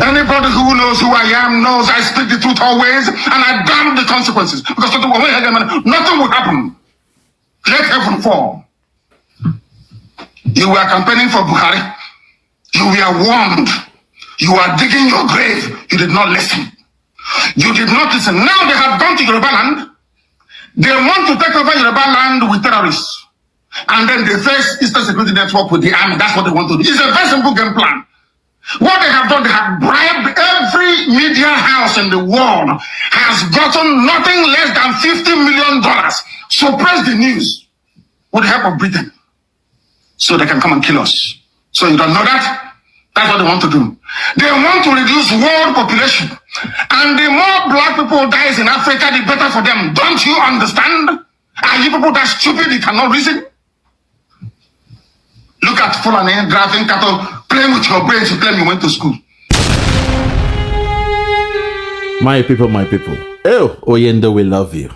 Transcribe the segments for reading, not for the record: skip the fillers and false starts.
Anybody who knows who I am knows I speak the truth always, and I damn the consequences. Because nothing will happen. Let heaven fall. You were campaigning for Buhari. You were warned. You are digging your grave. You did not listen. You did not listen. Now they have gone to Yoruba land. They want to take over Yoruba land with terrorists. And then they face Eastern Security Network with the army. That's what they want to do. It's a very simple game plan. What they have done, they have bribed every media house in the world, has gotten nothing less than $50 million. Suppress the news with the help of Britain, so they can come and kill us. So you don't know that? That's what they want to do. They want to reduce world population. And the more black people dies in Africa, the better for them. Don't you understand? Are you people that stupid you cannot reason? Look at Fulani driving cattle, playing with your brains to claim you went to school. My people, my people. Oh, Oyendo, we love you.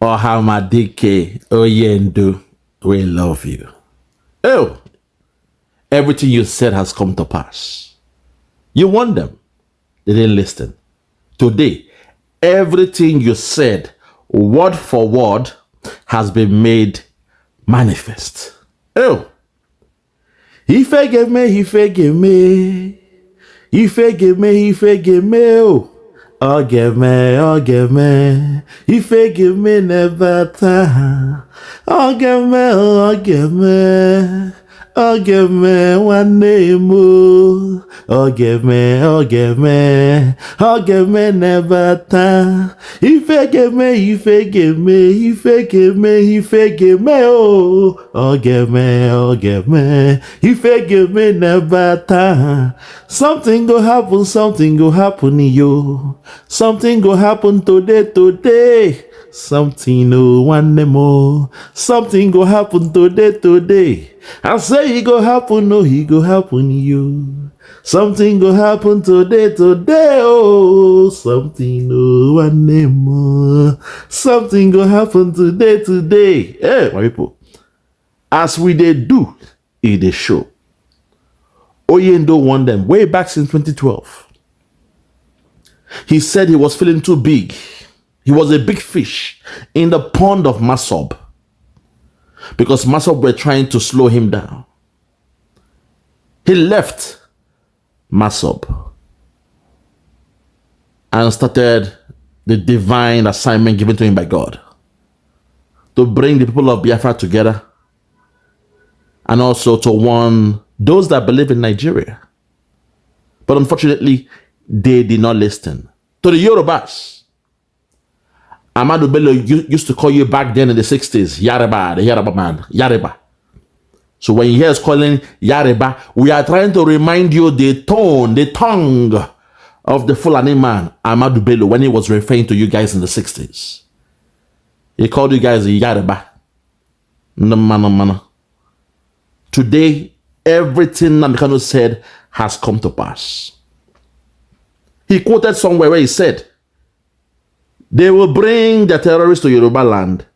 Or Hamadike, Oyendo, we love you. Oh, everything you said has come to pass. You want them. They didn't listen. Today, everything you said, word for word, has been made manifest. Oh, he forgave me, he forgave me. He forgave me, he forgave me. Oh, give me, oh, give me. He forgave me never time. Oh, give me, oh, give me. Oh, give me one name. Oh, give me, oh, give me. Oh, give me never time. He forgave me, he forgave me. He forgave me, he forgave me. Oh, give me, oh, give me. He forgave me never time. Something go happen, yo. Something go happen today. Something no one more. Something go happen today. I say he go happen, no, he go happen, you. Something go happen today. Oh, something no one more. Something go happen today. Hey, my people, as we they do, it they show. Oyendo won them way back since 2012. He said he was feeling too big. He was a big fish in the pond of Masob, because Masob were trying to slow him down. He left Masob and started the divine assignment given to him by God to bring the people of Biafra together, and also to warn those that believe in Nigeria. But unfortunately, they did not listen to the Yorubas. Ahmadu Bello used to call you back then in the 60s, Yareba, the Yareba man, Yareba. So when you hear us calling Yareba, we are trying to remind you the tongue of the Fulani man, Ahmadu Bello, when he was referring to you guys in the 60s. He called you guys Yareba. No. Today, everything NNAMDI KANU said has come to pass. He quoted somewhere where he said, they will bring the terrorists to Yoruba land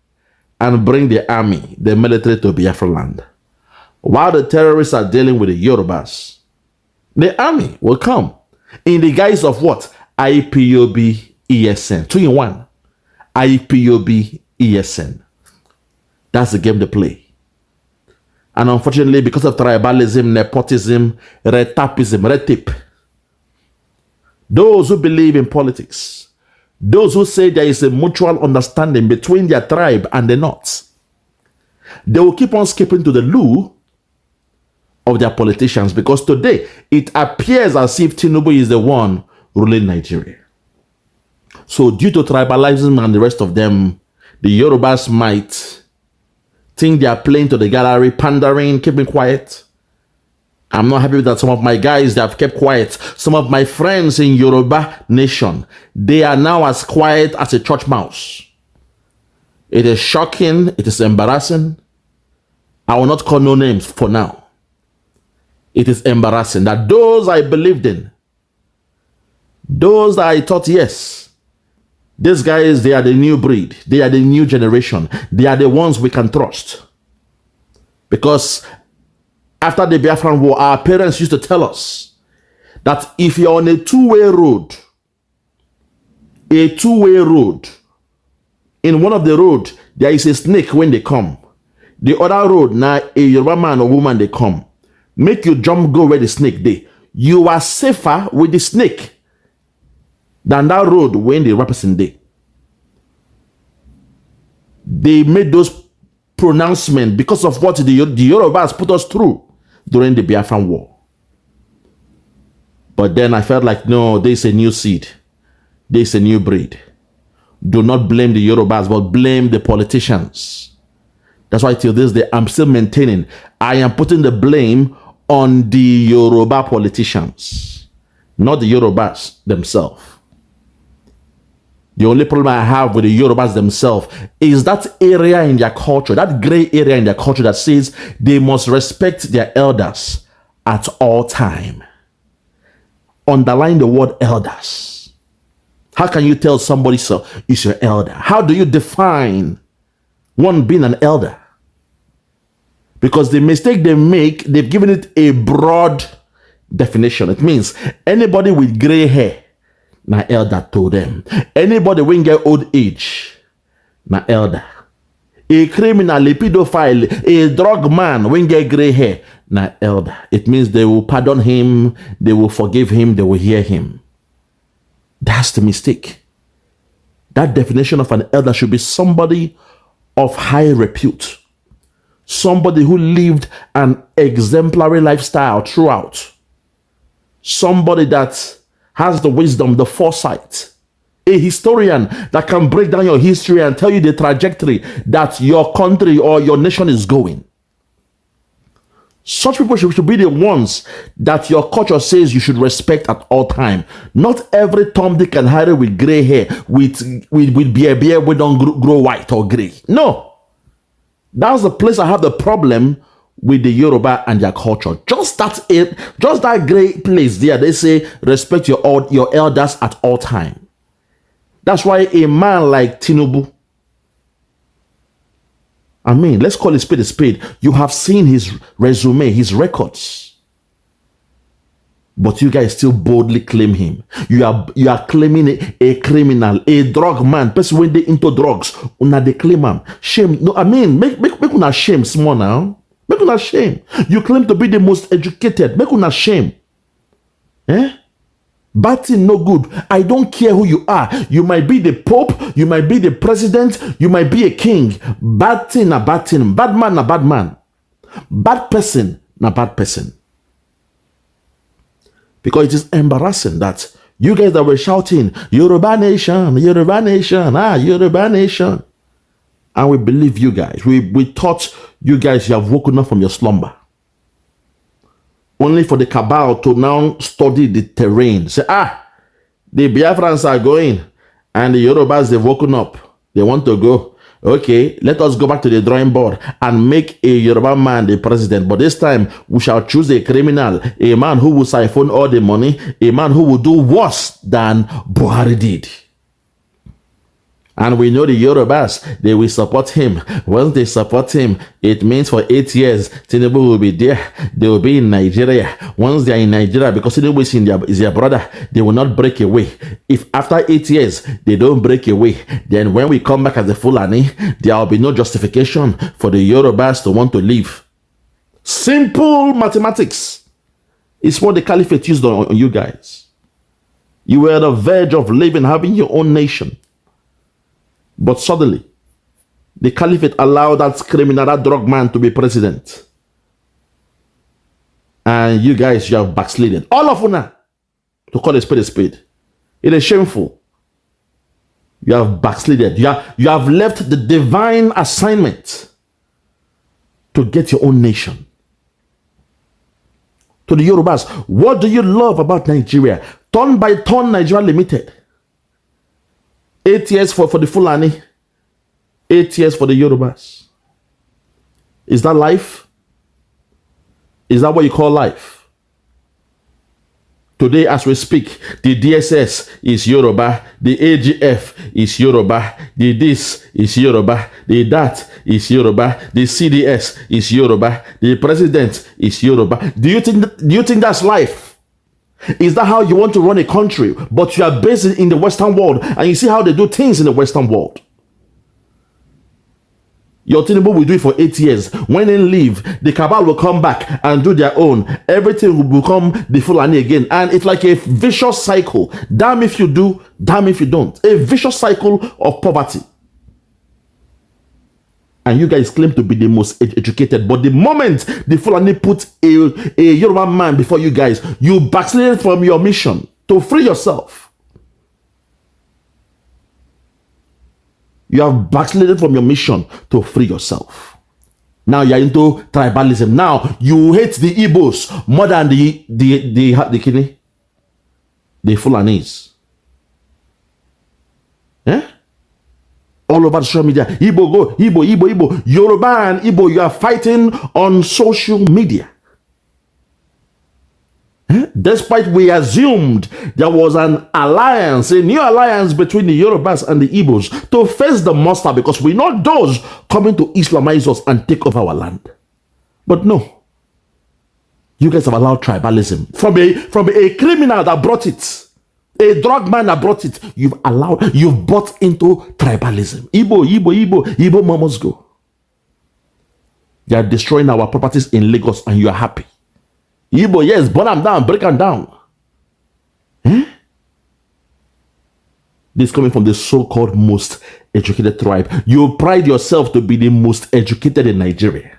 and bring the army, the military, to Biafra land. While the terrorists are dealing with the Yorubas, the army will come in the guise of what? IPOB ESN. 2-in-1. IPOB ESN. That's the game they play. And unfortunately, because of tribalism, nepotism, red tape, those who believe in politics, those who say there is a mutual understanding between their tribe and the North, they will keep on skipping to the loo of their politicians, because today it appears as if Tinubu is the one ruling Nigeria. So due to tribalism and the rest of them, the Yorubas might think they are playing to the gallery, pandering, keeping quiet. I'm not happy that some of my guys, they have kept quiet. Some of my friends in Yoruba nation, they are now as quiet as a church mouse. It is shocking. It is embarrassing. I will not call no names for now. It is embarrassing that those I believed in, those that I thought, yes, These guys, they are the new breed. They are the new generation. They are the ones we can trust. Because after the Biafran War, our parents used to tell us that if you're on a two-way road, in one of the road, there is a snake when they come. The other road, now a Yoruba man or woman, they come. Make you jump, go where the snake they. You are safer with the snake than that road when the person day. They made those pronouncements because of what the Yorubas put us through during the Biafran War. But then I felt like, no, there's a new seed. There's a new breed. Do not blame the Yorubas, but blame the politicians. That's why till this day, I'm still maintaining, I am putting the blame on the Yoruba politicians, not the Yorubas themselves. The only problem I have with the Yorubas themselves is that area in their culture, that gray area in their culture that says they must respect their elders at all time. Underline the word elders. How can you tell somebody so is your elder? How do you define one being an elder? Because the mistake they make, they've given it a broad definition. It means anybody with gray hair, na elder to them. Anybody when get old age, na elder. A criminal, a pedophile, a drug man when get gray hair, na elder. It means they will pardon him, they will forgive him, they will hear him. That's the mistake. That definition of an elder should be somebody of high repute. Somebody who lived an exemplary lifestyle throughout. Somebody that has the wisdom, the foresight. A historian that can break down your history and tell you the trajectory that your country or your nation is going. Such people should be the ones that your culture says you should respect at all time. Not every Tom, Dick, and Harry with gray hair, with beard, we don't grow white or gray. No. That's the place I have the problem with the Yoruba and their culture. Just that great place there. They say respect your elders at all time. That's why a man like Tinubu, I mean, let's call it spade a spade. You have seen his resume, his records. But you guys still boldly claim him. You are claiming a criminal, a drug man, person when they into drugs. Una they claim him. Shame. No, I mean, make una shame small now. Make una shame. You claim to be the most educated. Make una shame. Eh? Bad thing no good. I don't care who you are. You might be the Pope. You might be the president. You might be a king. Bad thing na bad thing. Bad man na bad man. Bad person na bad person. Because it is embarrassing that you guys that were shouting, Yoruba nation, Yoruba nation, Yoruba nation. And we believe you guys. We thought you guys you have woken up from your slumber. Only for the cabal to now study the terrain. Say, the Biafrans are going and the Yorubas, they've woken up. They want to go. Okay, let us go back to the drawing board and make a Yoruba man the president. But this time, we shall choose a criminal, a man who will siphon all the money, a man who will do worse than Buhari did. And we know the Yorubas, they will support him. Once they support him, it means for 8 years, Tinubu will be there. They will be in Nigeria. Once they are in Nigeria, because Tinubu is their brother, they will not break away. If after 8 years, they don't break away, then when we come back as a Fulani, there will be no justification for the Yorubas to want to leave. Simple mathematics. It's what the Caliphate used on you guys. You were on the verge of living, having your own nation. But suddenly, the Caliphate allowed that criminal, that drug man to be president. And you guys, you have backslidden. All of you, to call a spade a spade. It is shameful. You have backslidden. You have left the divine assignment to get your own nation. To the Yorubas, what do you love about Nigeria? Turn by turn, Nigeria Limited. 8 years for the Fulani, 8 years for the Yorubas. Is that life? Is that what you call life? Today, as we speak, the DSS is Yoruba, the AGF is Yoruba, the this is Yoruba, the that is Yoruba, the CDS is Yoruba, the president is Yoruba. Do you think that's life? Is that how you want to run a country? But you are based in the Western world, and you see how they do things in the Western world. Your Tinubu will do it for 8 years. When they leave, the cabal will come back and do their own. Everything will become the Fulani again. And it's like a vicious cycle. Damn if you do, damn if you don't. A vicious cycle of poverty. And you guys claim to be the most educated. But the moment the Fulani put a Yoruba man before you guys, you backslid from your mission to free yourself. You have backslided from your mission to free yourself. Now you're into tribalism. Now you hate the Igbos more than the Fulanis. Eh? All over social media. Igbo go, Igbo. Yoruba and Igbo, you are fighting on social media. Despite we assumed there was an alliance, a new alliance between the Yorubas and the Igbos to face the monster, because we know those coming to Islamize us and take over our land. But no, you guys have allowed tribalism from a criminal that brought it, a drug man that brought it. You've bought into tribalism. Igbo mamas go. They are destroying our properties in Lagos, and you are happy. Igbo, yes, burn them down, break them down. This coming from the so-called most educated tribe. You pride yourself to be the most educated in Nigeria.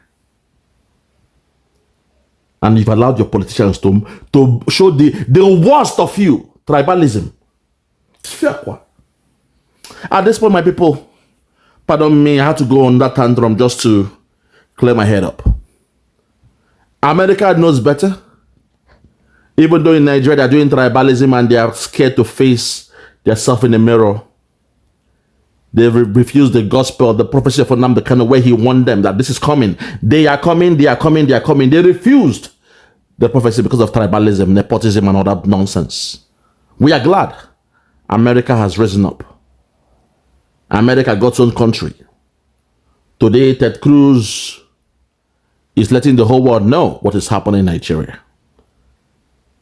And you've allowed your politicians to show the worst of you. Tribalism. At this point, my people, pardon me, I had to go on that tantrum just to clear my head up. America knows better. Even though in Nigeria they're doing tribalism and they are scared to face themselves in the mirror. They refused the gospel, the prophecy of NNAMDI KANU, where he warned them that this is coming. They are coming. They refused the prophecy because of tribalism, nepotism, and all that nonsense. We are glad America has risen up. America got its own country. Today, CRUZ is letting the whole world know what is happening in Nigeria.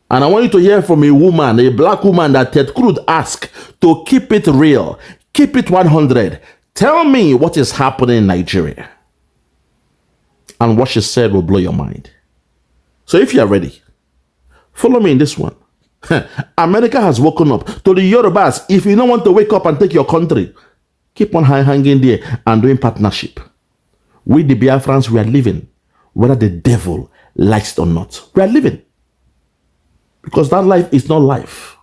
And I want you to hear from a woman, a black woman that CRUZ asked to keep it real, keep it 100. Tell me what is happening in Nigeria. And what she said will blow your mind. So if you are ready, follow me in this one. America has woken up. To the Yorubas, if you don't want to wake up and take your country, keep on hanging there and doing partnership. We the Biafrans, we are living. Whether the devil likes it or not, we are living. Because that life is not life.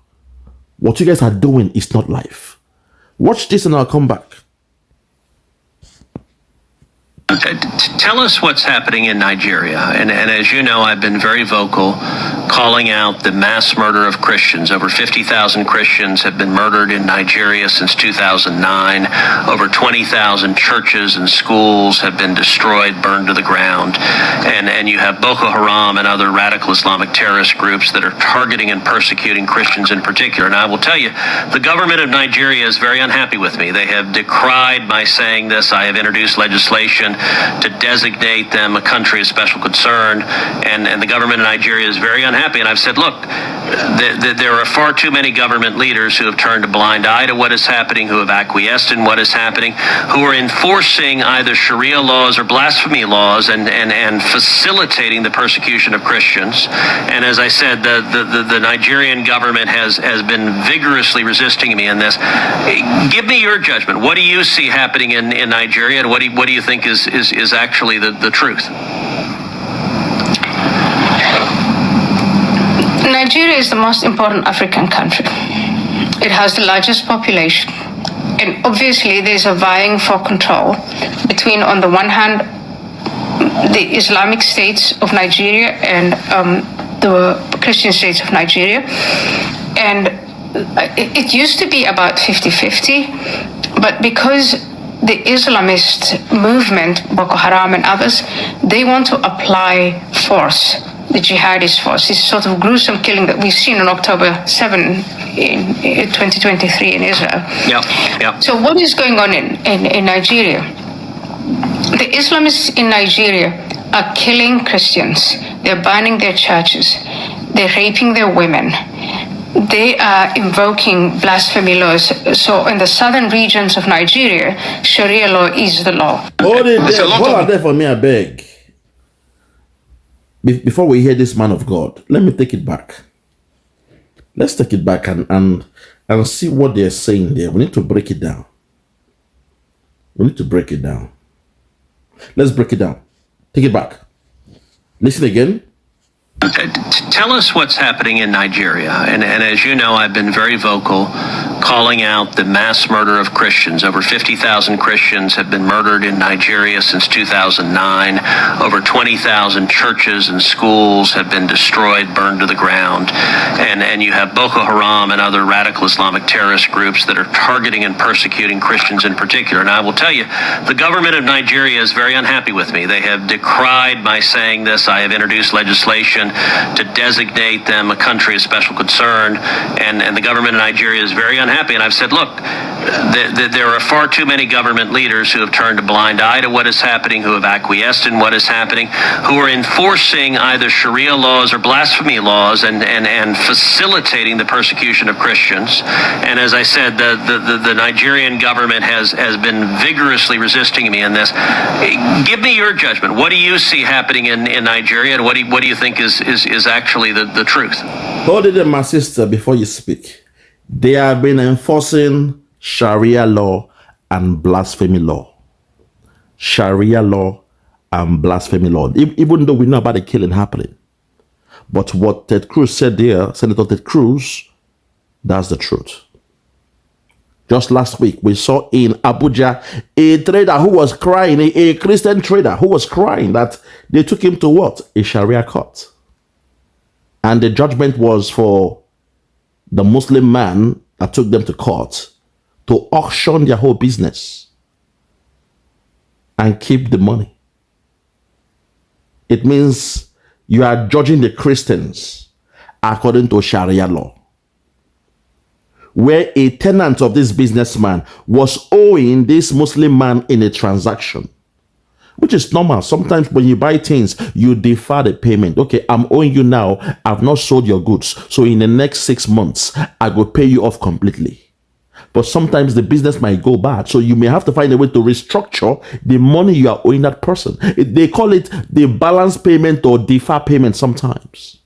What you guys are doing is not life. Watch this and I'll come back. Tell us what's happening in Nigeria. And as you know, I've been very vocal calling out the mass murder of Christians. Over 50,000 Christians have been murdered in Nigeria since 2009. Over 20,000 churches and schools have been destroyed, burned to the ground. And you have Boko Haram and other radical Islamic terrorist groups that are targeting and persecuting Christians in particular. And I will tell you, the government of Nigeria is very unhappy with me. They have decried my saying this. I have introduced legislation to designate them a country of special concern, and the government of Nigeria is very unhappy. And I've said, look, there are far too many government leaders who have turned a blind eye to what is happening, who have acquiesced in what is happening, who are enforcing either Sharia laws or blasphemy laws and facilitating the persecution of Christians. And as I said, the Nigerian government has been vigorously resisting me in this. Give me your judgment. What do you see happening in Nigeria, and what do you think is actually the truth? Nigeria is the most important African country. It has the largest population. And obviously there's a vying for control between, on the one hand, the Islamic states of Nigeria and the Christian states of Nigeria. And it used to be about 50-50, but because the Islamist movement, Boko Haram and others, they want to apply force the jihadist force, this sort of gruesome killing that we've seen on October 7 in 2023 in Israel. Yeah. So what is going on in Nigeria? The Islamists in Nigeria are killing Christians. They're burning their churches. They're raping their women. They are invoking blasphemy laws. So in the southern regions of Nigeria, Sharia law is the law. Hold it there. Hold it there for me, I beg. Before we hear this man of God, let me take it back. Let's take it back and see what they're saying there. We need to break it down. We need to break it down. Let's break it down. Take it back. Listen again. Tell us what's happening in Nigeria. And as you know, I've been very vocal calling out the mass murder of Christians. Over 50,000 Christians have been murdered in Nigeria since 2009. Over 20,000 churches and schools have been destroyed, burned to the ground. And you have Boko Haram and other radical Islamic terrorist groups that are targeting and persecuting Christians in particular. And I will tell you, the government of Nigeria is very unhappy with me. They have decried my saying this. I have introduced legislation to designate them a country of special concern, and the government of Nigeria is very unhappy. And I've said, look, there are far too many government leaders who have turned a blind eye to what is happening, who have acquiesced in what is happening, who are enforcing either Sharia laws or blasphemy laws and facilitating the persecution of Christians. And as I said, the Nigerian government has been vigorously resisting me in this. Give me your judgment. What do you see happening in Nigeria, and what do you think is actually the truth? Hold it, my sister, before you speak. They have been enforcing Sharia law and blasphemy law. Sharia law and blasphemy law. Even though we know about the killing happening. But what Ted Cruz said there, Senator Ted Cruz, that's the truth. Just last week, we saw in Abuja a trader who was crying, a Christian trader who was crying that they took him to what? A Sharia court. And the judgment was for the Muslim man that took them to court to auction their whole business and keep the money. It means you are judging the Christians according to Sharia law, where a tenant of this businessman was owing this Muslim man in a transaction, which is normal. Sometimes when you buy things, you defer the payment. Okay, I'm owing you now. I've not sold your goods. So in the next 6 months, I will pay you off completely. But sometimes the business might go bad. So you may have to find a way to restructure the money you are owing that person. They call it the balance payment or defer payment sometimes.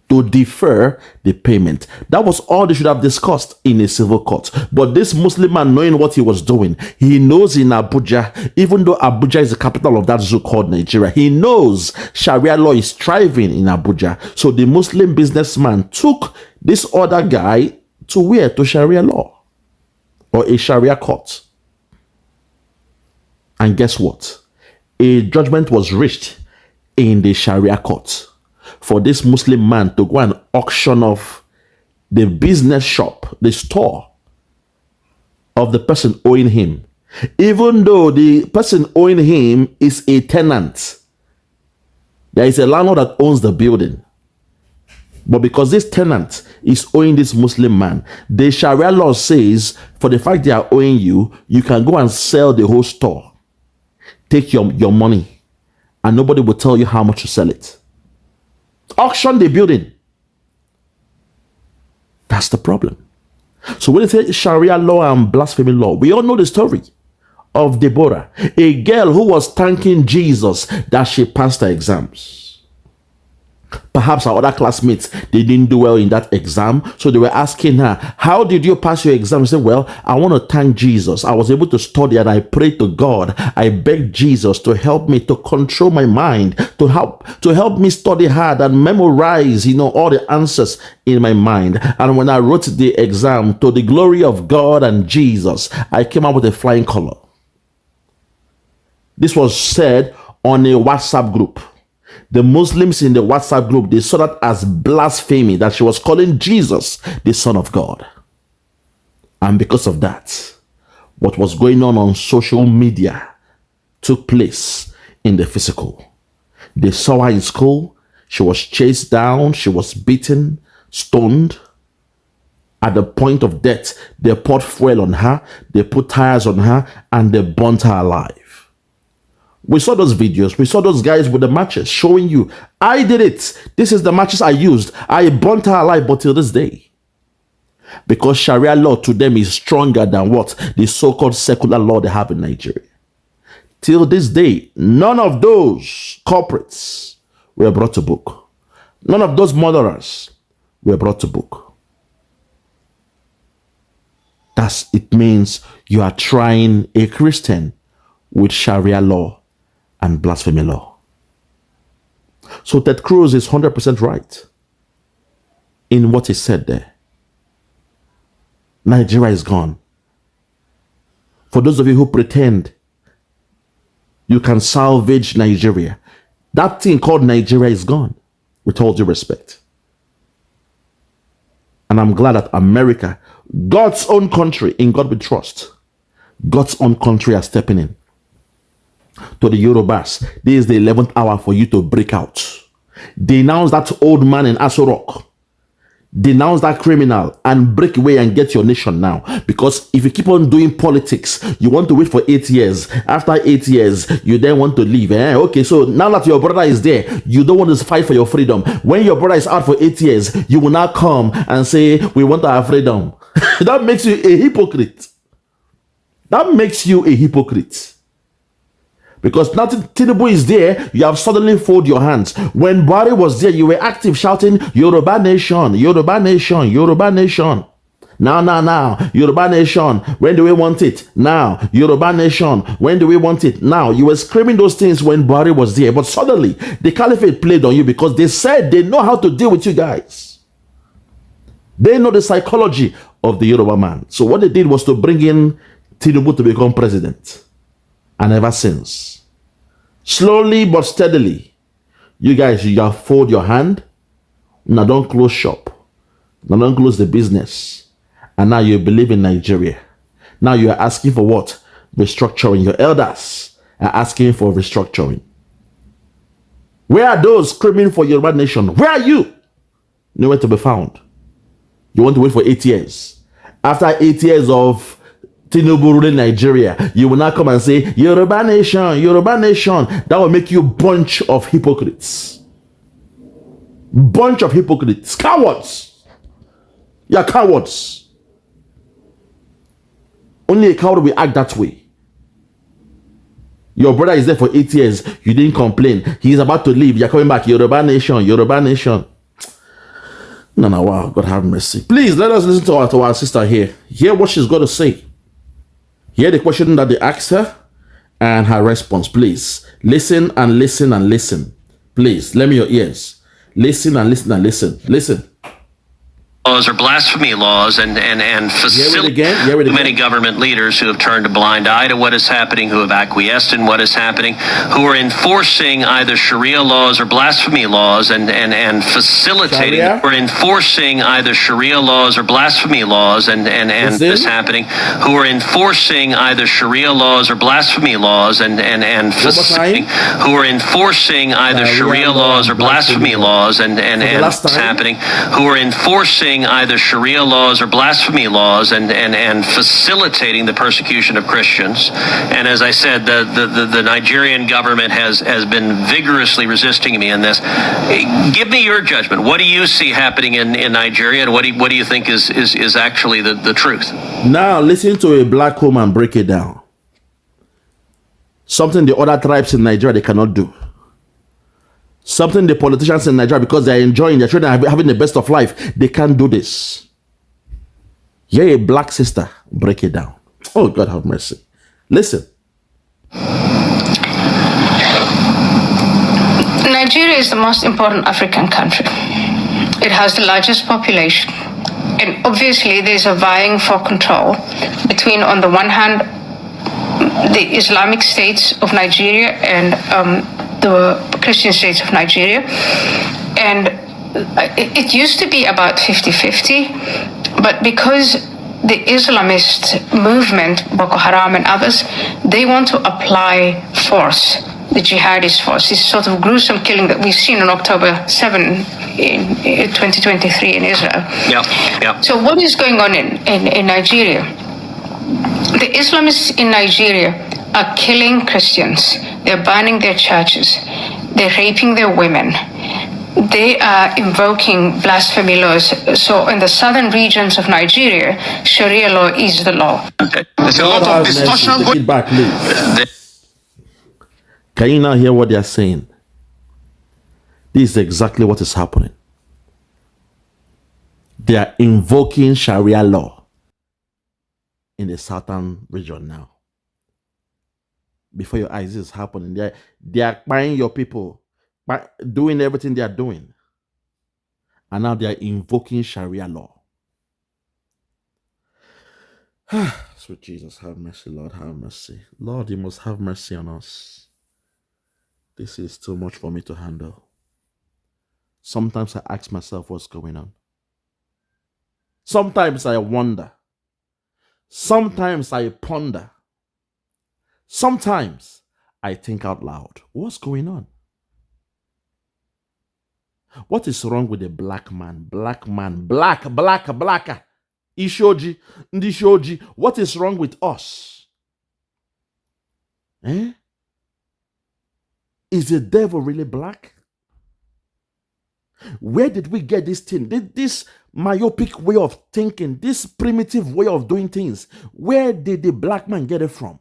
To defer the payment. That was all they should have discussed in a civil court. But this Muslim man, knowing what he was doing, he knows in Abuja, even though Abuja is the capital of that zoo called Nigeria, he knows Sharia law is thriving in Abuja. So the Muslim businessman took this other guy to where? To Sharia law or a Sharia court. And guess what? A judgment was reached in the Sharia court for this Muslim man to go and auction off the business shop, the store of the person owing him. Even though the person owing him is a tenant, there is a landlord that owns the building. But because this tenant is owing this Muslim man, the Sharia law says for the fact they are owing you, you can go and sell the whole store. Take your money and nobody will tell you how much to sell it. Auction the building. That's the problem. So when they say Sharia law and blasphemy law, we all know the story of Deborah, a girl who was thanking Jesus that she passed her exams. Perhaps our other classmates, they didn't do well in that exam. So they were asking her, how did you pass your exam? She said, well, I want to thank Jesus. I was able to study and I prayed to God. I begged Jesus to help me to control my mind, to help me study hard and memorize, all the answers in my mind. And when I wrote the exam, to the glory of God and Jesus, I came out with a flying color. This was said on a WhatsApp group. The Muslims in the WhatsApp group, they saw that as blasphemy, that she was calling Jesus the Son of God. And because of that, what was going on social media took place in the physical. They saw her in school. She was chased down. She was beaten, stoned. At the point of death, they poured fuel on her, they put tires on her, and they burnt her alive. We saw those videos. We saw those guys with the matches showing you, I did it. This is the matches I used. I burnt her alive, but till this day. Because Sharia law to them is stronger than what? The so-called secular law they have in Nigeria. Till this day, none of those culprits were brought to book. None of those murderers were brought to book. It means you are trying a Christian with Sharia law and blasphemy law. So Ted Cruz is 100% right in what he said there. Nigeria is gone. For those of you who pretend you can salvage Nigeria, that thing called Nigeria is gone, with all due respect. And I'm glad that America, God's own country, in God we trust, God's own country are stepping in. To the Yorubas, this is the 11th hour for you to break out. Denounce that old man in Aso Rock. Denounce that criminal and break away and get your nation now. Because if you keep on doing politics, you want to wait for 8 years. After 8 years, you then want to leave. Okay, so now that your brother is there, you don't want to fight for your freedom. When your brother is out for 8 years, you will now come and say, we want our freedom. That makes you a hypocrite. That makes you a hypocrite. Because nothing Tinubu is there, you have suddenly folded your hands. When Buhari was there, you were active shouting, Yoruba Nation, Yoruba Nation, Yoruba Nation. Now, Yoruba Nation, when do we want it? Now, Yoruba Nation, when do we want it? Now, you were screaming those things when Buhari was there. But suddenly, the caliphate played on you because they said they know how to deal with you guys. They know the psychology of the Yoruba man. So what they did was to bring in Tinubu to become president. And ever since, slowly but steadily, you guys, you have fold your hand. Now don't close shop. Now don't close the business. And now you believe in Nigeria. Now you are asking for what? Restructuring. Your elders are asking for restructuring. Where are those screaming for Yoruba Nation? Where are you? Nowhere to be found. You want to wait for 8 years. After 8 years of Tinubu ruling Nigeria, you will now come and say, Yoruba Nation, Yoruba Nation. That will make you a bunch of hypocrites. Bunch of hypocrites. Cowards. You're cowards. Only a coward will act that way. Your brother is there for 8 years. You didn't complain. He's about to leave. You're coming back. Yoruba Nation, Yoruba Nation. No, wow. God have mercy. Please, let us listen to our sister here. Hear what she's got to say. Hear the question that they asked her and her response. Please listen and listen and listen. Please, lend me your ears. Listen and listen and listen. Listen. Laws are blasphemy laws and facilitate many government leaders who have turned a blind eye to what is happening, who have acquiesced in what is happening, who are enforcing either Sharia laws or blasphemy laws and facilitating or enforcing either Sharia laws or blasphemy laws and this happening, who are enforcing either Sharia laws or blasphemy laws and facilitating, who are enforcing either Sharia laws or blasphemy laws and this happening, who are enforcing either Sharia laws or blasphemy laws and facilitating the persecution of Christians. And as I said, the Nigerian government has been vigorously resisting me in this. Give me your judgment. What do you see happening in Nigeria, and what do you think is actually the truth? Now listen to a black woman break it down. Something the other tribes in Nigeria they cannot do. Something the politicians in Nigeria, because they're enjoying, they're trying to having the best of life, they can't do this. You're a black sister, break it down. Oh, God have mercy. Listen. Nigeria is the most important African country. It has the largest population. And obviously there's a vying for control between, on the one hand, the Islamic states of Nigeria and the Christian states of Nigeria. And it used to be about 50-50, but because the Islamist movement, Boko Haram and others, they want to apply force the jihadist force, this sort of gruesome killing that we've seen on October 7 in 2023 in Israel. Yeah. So what is going on in Nigeria? The Islamists in Nigeria are killing Christians. They're burning their churches. They're raping their women. They are invoking blasphemy laws. So in the southern regions of Nigeria, Sharia law is the law. There's a lot of distortion Take going it back, please. Can you now hear what they are saying? This is exactly what is happening. They are invoking Sharia law in the southern region now. Before your eyes, this is happening. They are buying your people, doing everything they are doing. And now they are invoking Sharia law. Sweet Jesus, have mercy, Lord, have mercy. Lord, you must have mercy on us. This is too much for me to handle. Sometimes I ask myself what's going on. Sometimes I wonder. Sometimes I ponder. Sometimes I think out loud. What's going on? What is wrong with a black man? Black. Ishoji, Ndishoji. What is wrong with us? Is the devil really black? Where did we get this thing? This myopic way of thinking, this primitive way of doing things, where did the black man get it from?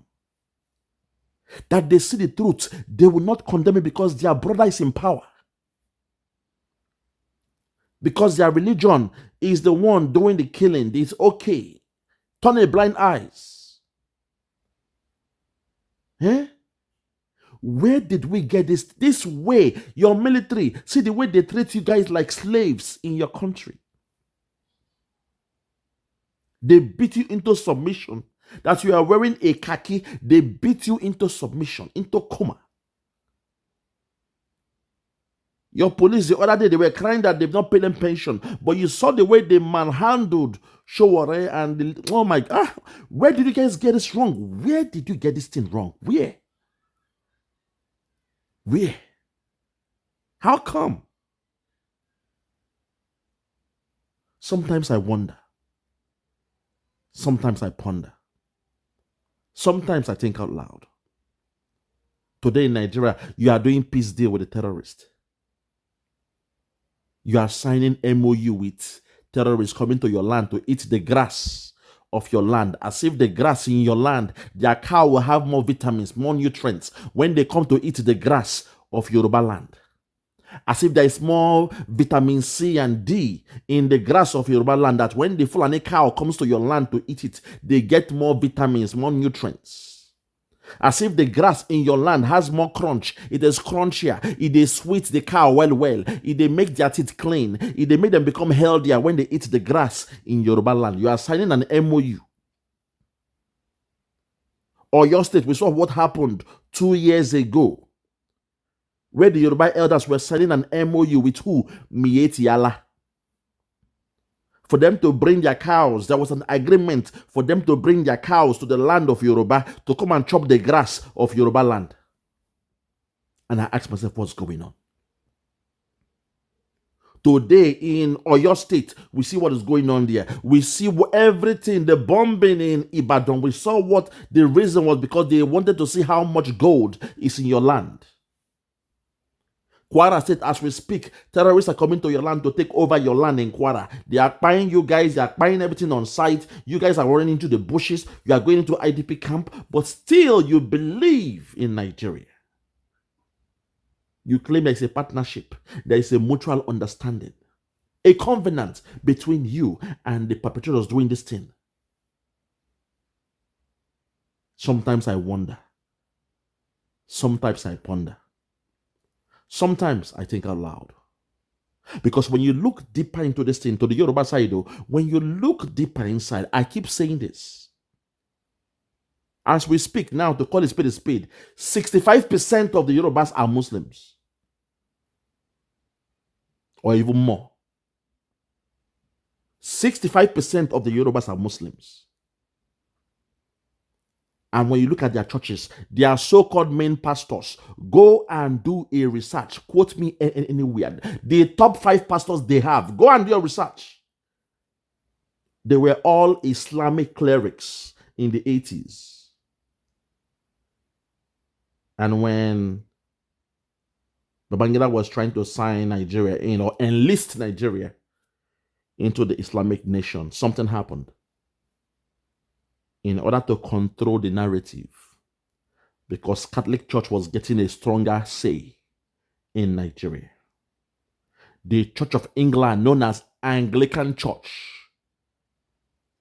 That they see the truth, they will not condemn it because their brother is in power. Because their religion is the one doing the killing. It's okay. Turn a blind eyes. Where did we get this way? Your military, see the way they treat you guys like slaves in your country. They beat you into submission. That you are wearing a khaki, they beat you into submission, into coma. Your police, the other day, they were crying that they've not paid them pension. But you saw the way they manhandled Showore and oh my God. Where did you guys get this wrong? Where did you get this thing wrong? Where? How come? Sometimes I wonder. Sometimes I ponder. Sometimes I think out loud. Today in Nigeria, you are doing peace deal with the terrorists. You are signing MOU with terrorists coming to your land to eat the grass of your land, as if the grass in your land, their cow will have more vitamins, more nutrients when they come to eat the grass of Yoruba land. As if there is more vitamin C and D in the grass of Yoruba land, that when the Fulani cow comes to your land to eat it, they get more vitamins, more nutrients. As if the grass in your land has more crunch. It is crunchier. It is sweet the cow well. It they make their teeth clean. It they make them become healthier when they eat the grass in Yoruba land. You are signing an MOU. Or your state, we saw what happened 2 years ago, where the Yoruba elders were signing an MOU with who? Mieti Yala. For them to bring their cows. There was an agreement for them to bring their cows to the land of Yoruba to come and chop the grass of Yoruba land. And I asked myself, what's going on? Today in Oyo State, we see what is going on there. We see everything, the bombing in Ibadan. We saw what the reason was, because they wanted to see how much gold is in your land. Kwara State, as we speak, terrorists are coming to your land to take over your land in Kwara. They are buying you guys, they are buying everything on site. You guys are running into the bushes. You are going into IDP camp, but still you believe in Nigeria. You claim there is a partnership. There is a mutual understanding. A covenant between you and the perpetrators doing this thing. Sometimes I wonder. Sometimes I ponder. Sometimes I think out loud. Because when you look deeper into this thing, to the Yoruba side, though, when you look deeper inside, I keep saying this. As we speak now, to call a spade, 65% of the Yorubas are Muslims. Or even more. 65% of the Yorubas are Muslims. And when you look at their churches, their so-called main pastors, go and do a research. Quote me anywhere. The top 5 pastors they have, go and do your research. They were all Islamic clerics in the 80s. And when Babangida was trying to sign Nigeria in or enlist Nigeria into the Islamic nation, something happened. In order to control the narrative, because Catholic Church was getting a stronger say in Nigeria. The Church of England, known as Anglican Church.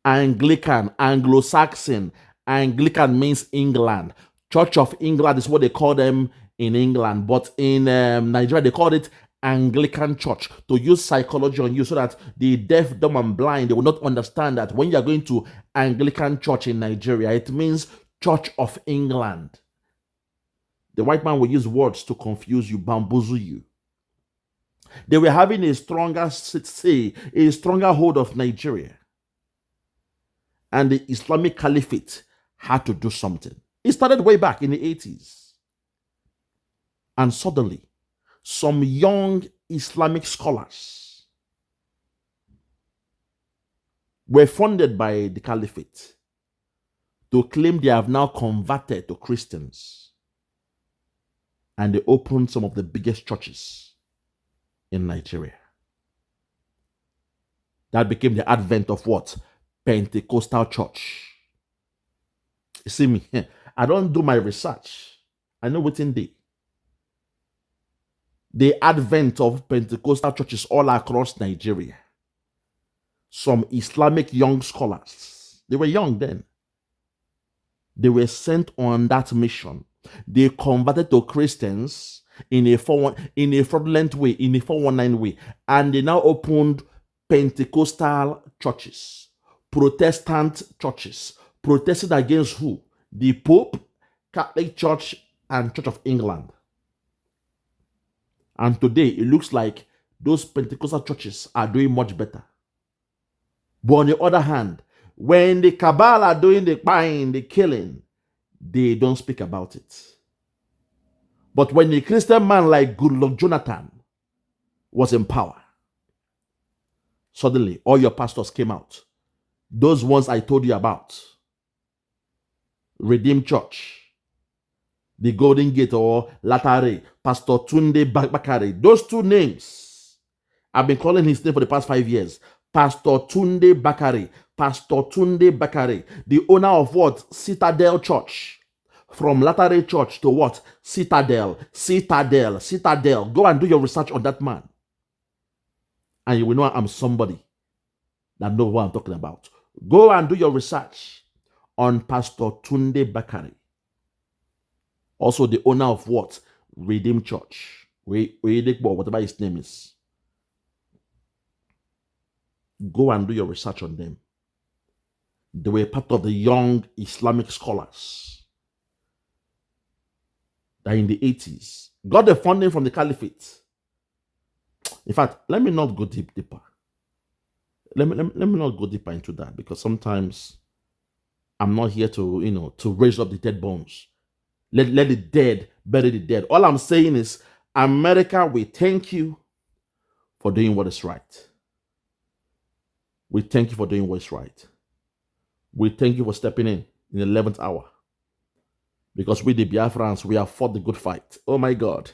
Anglican, Anglo-Saxon. Anglican means England. Church of England is what they call them in England, but in Nigeria they called it Anglican Church, to use psychology on you so that the deaf, dumb, and blind, they will not understand that when you are going to Anglican Church in Nigeria, it means Church of England. The white man will use words to confuse you, bamboozle you. They were having a stronger say, a stronger hold of Nigeria. And the Islamic Caliphate had to do something. It started way back in the 80s. And suddenly, some young Islamic scholars were funded by the Caliphate to claim they have now converted to Christians. And they opened some of the biggest churches in Nigeria. That became the advent of what? Pentecostal church. You see me? I don't do my research. I know what's in there. The advent of Pentecostal churches all across Nigeria. Some Islamic young scholars, they were young then. They were sent on that mission. They converted to Christians in a fraudulent way, in a 419 way. And they now opened Pentecostal churches, Protestant churches, protested against who? The Pope, Catholic Church, and Church of England. And today, it looks like those Pentecostal churches are doing much better. But on the other hand, when the cabal are doing the buying, the killing, they don't speak about it. But when a Christian man like Goodluck Jonathan was in power, suddenly all your pastors came out. Those ones I told you about. Redeemed Church, the Golden Gate or Latare, Pastor Tunde Bakare. Those two names, I've been calling his name for the past 5 years. Pastor Tunde Bakare. Pastor Tunde Bakare, the owner of what? Citadel Church. From Latare Church to what? Citadel. Go and do your research on that man. And you will know I'm somebody that knows what I'm talking about. Go and do your research on Pastor Tunde Bakare. Also the owner of what? Redeemed Church. Whatever his name is. Go and do your research on them. They were part of the young Islamic scholars that in the 80s got the funding from the Caliphate. In fact, let me not go deeper. Let me not go deeper into that, because sometimes I'm not here to, to raise up the dead bones. Let the dead bury the dead. All I'm saying is, America, we thank you for doing what is right. We thank you for doing what is right. We thank you for stepping in the 11th hour. Because we, the Biafrans, we have fought the good fight. Oh my God.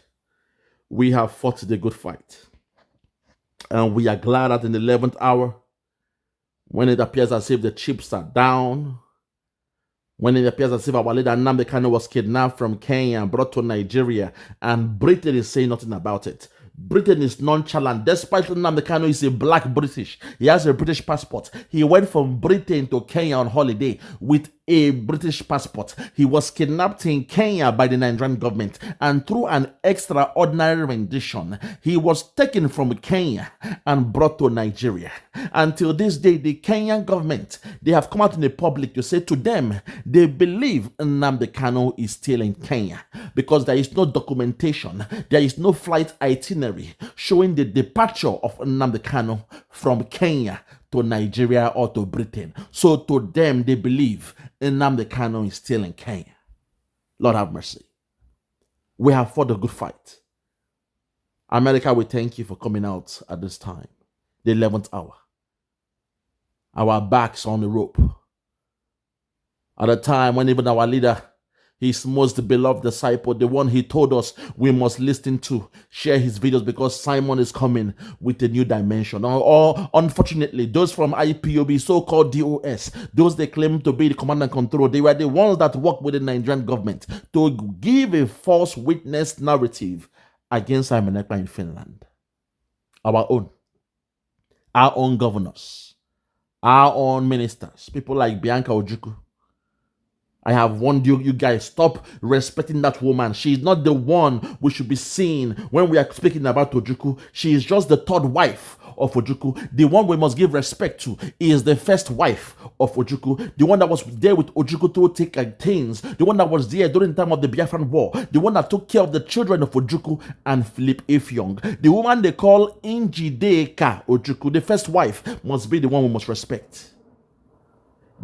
We have fought the good fight. And we are glad that in the 11th hour, when it appears as if the chips are down, when it appears as if our leader NNAMDI KANU was kidnapped from Kenya and brought to Nigeria, and Britain is saying nothing about it. Britain is nonchalant, despite NNAMDI KANU is a black British. He has a British passport. He went from Britain to Kenya on holiday with a British passport. He was kidnapped in Kenya by the Nigerian government, and through an extraordinary rendition, he was taken from Kenya and brought to Nigeria. Until this day, the Kenyan government, they have come out in the public to say to them, they believe NNAMDI KANU is still in Kenya because there is no documentation, there is no flight itinerary showing the departure of NNAMDI KANU from Kenya to Nigeria or to Britain. So to them, they believe NNAMDI KANU is still in Kenya. Lord have mercy. We have fought a good fight. America, we thank you for coming out at this time, the 11th hour. Our backs on the rope. At a time when even our leader, his most beloved disciple, the one he told us we must listen to, share his videos because Simon is coming with a new dimension. Or unfortunately, those from IPOB, so-called DOS, those they claim to be the command and control, they were the ones that worked with the Nigerian government to give a false witness narrative against Simon Ekpa in Finland. Our own governors, our own ministers, people like Bianca Ojukwu. I have warned you guys, stop respecting that woman. She is not the one we should be seeing when we are speaking about Ojukwu. She is just the third wife of Ojukwu. The one we must give respect to is the first wife of Ojukwu. The one that was there with Ojukwu through thick and things. The one that was there during the time of the Biafran War. The one that took care of the children of Ojukwu and Philip Ifyong. The woman they call Njideka Ojukwu, the first wife, must be the one we must respect.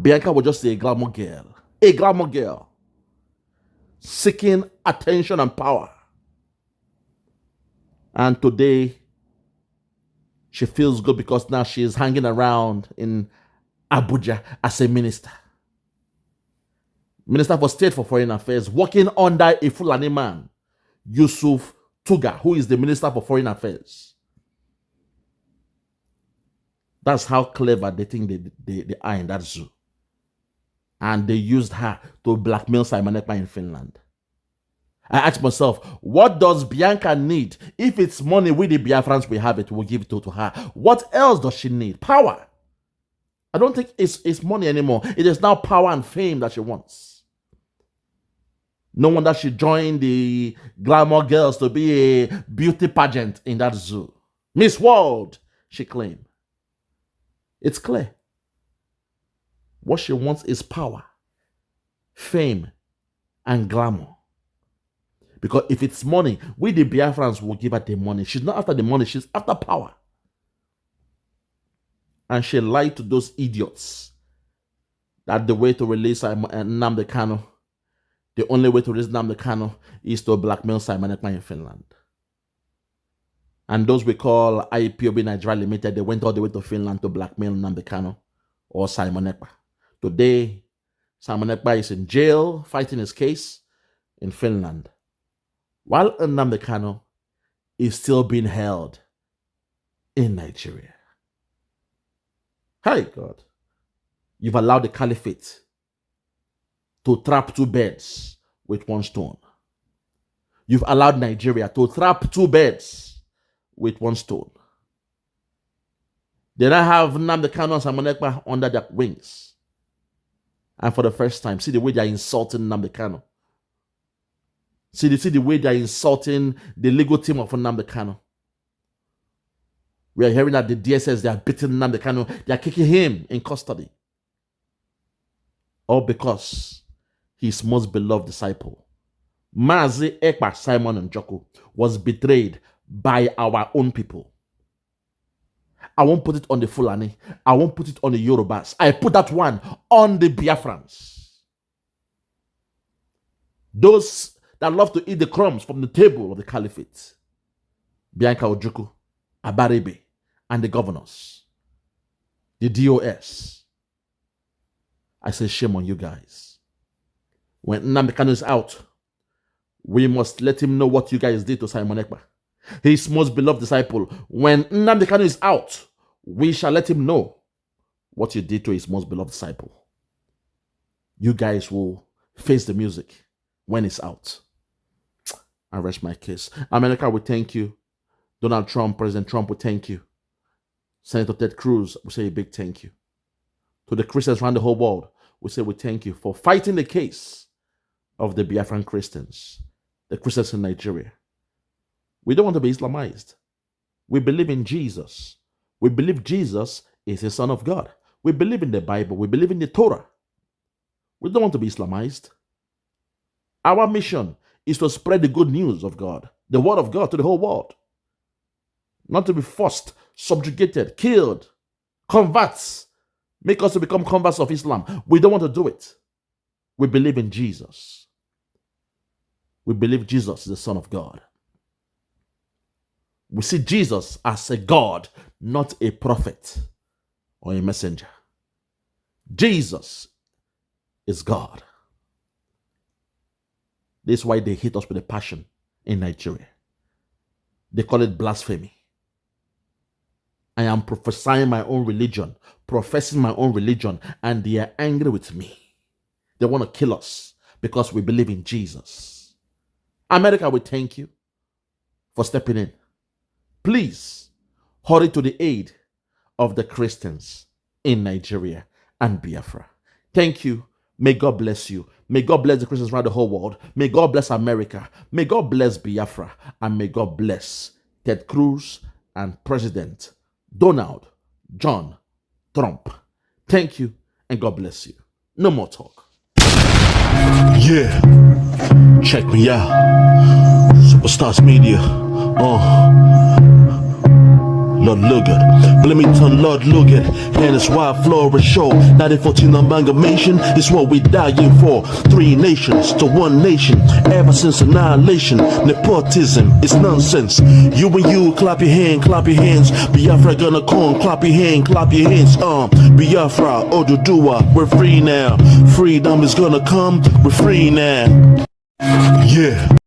Bianca was just a glamour girl. A glamour girl seeking attention and power. And today, she feels good because now she is hanging around in Abuja as a minister. Minister for State for Foreign Affairs, working under a Fulani man, Yusuf Tuga, who is the Minister for Foreign Affairs. That's how clever they think they are in that zoo. And they used her to blackmail Simon Ekpa in Finland. I asked myself, what does Bianca need? If it's money, we the Biafrans, we have it, we'll give it to her. What else does she need? Power. I don't think it's money anymore. It is now power and fame that she wants. No wonder she joined the glamour girls to be a beauty pageant in that zoo. Miss World, she claimed. It's clear. What she wants is power, fame, and glamour. Because if it's money, we the Biafrans will give her the money. She's not after the money, she's after power. And she lied to those idiots that the way to release NNAMDI KANU, the only way to release NNAMDI KANU is to blackmail Simon Ekpa in Finland. And those we call IPOB Nigeria Limited, they went all the way to Finland to blackmail NNAMDI KANU or Simon Ekpa. Today, Simon Ekpa is in jail fighting his case in Finland, while NNAMDI KANU is still being held in Nigeria. Hi, God. You've allowed the caliphate to trap two birds with one stone. You've allowed Nigeria to trap two birds with one stone. They now have NNAMDI KANU and Simon Ekpa under their wings. And for the first time, see the way they are insulting NNAMDI KANU. See the way they are insulting the legal team of NNAMDI KANU. We are hearing that the DSS, they are beating NNAMDI KANU. They are kicking him in custody. All because his most beloved disciple, Mazi Ekpa Simon Njoku, was betrayed by our own people. I won't put it on the Fulani. I won't put it on the Yorubas. I put that one on the Biafrans. Those that love to eat the crumbs from the table of the caliphate. Bianca Ojukwu, Abarebe, and the governors. The DOS. I say shame on you guys. When NNAMDI KANU is out, we must let him know what you guys did to Simon Ekpa, his most beloved disciple. When NNAMDI KANU is out, we shall let him know what you did to his most beloved disciple. You guys will face the music when it's out. I rest my case. America, we thank you. Donald Trump, President Trump, we thank you. Senator Ted Cruz, we say a big thank you. To the Christians around the whole world, we say we thank you for fighting the case of the Biafran Christians, the Christians in Nigeria. We don't want to be Islamized. We believe in Jesus. We believe Jesus is the Son of God. We believe in the Bible. We believe in the Torah. We don't want to be Islamized. Our mission is to spread the good news of God, the word of God to the whole world. Not to be forced, subjugated, killed, converts, make us to become converts of Islam. We don't want to do it. We believe in Jesus. We believe Jesus is the Son of God. We see Jesus as a God, not a prophet or a messenger. Jesus is God. This is why they hate us with a passion in Nigeria. They call it blasphemy. I am prophesying my own religion, professing my own religion, and they are angry with me. They want to kill us because we believe in Jesus. America, we thank you for stepping in. Please hurry to the aid of the Christians in Nigeria and Biafra. Thank you. May God bless you. May God bless the Christians around the whole world. May God bless America. May God bless Biafra. And may God bless Ted Cruz and President Donald John Trump. Thank you and God bless you. No more talk. Yeah, check me out. Superstars Media. Lord Logan, Bloomington, Lord Logan, and it's wild Flora show. 1914 amalgamation is what we dying for. 3 nations to 1 nation, ever since annihilation. Nepotism is nonsense. You and you, clap your hands. Biafra gonna come, clap your hands. Biafra, Oduduwa, we're free now. Freedom is gonna come, we're free now. Yeah.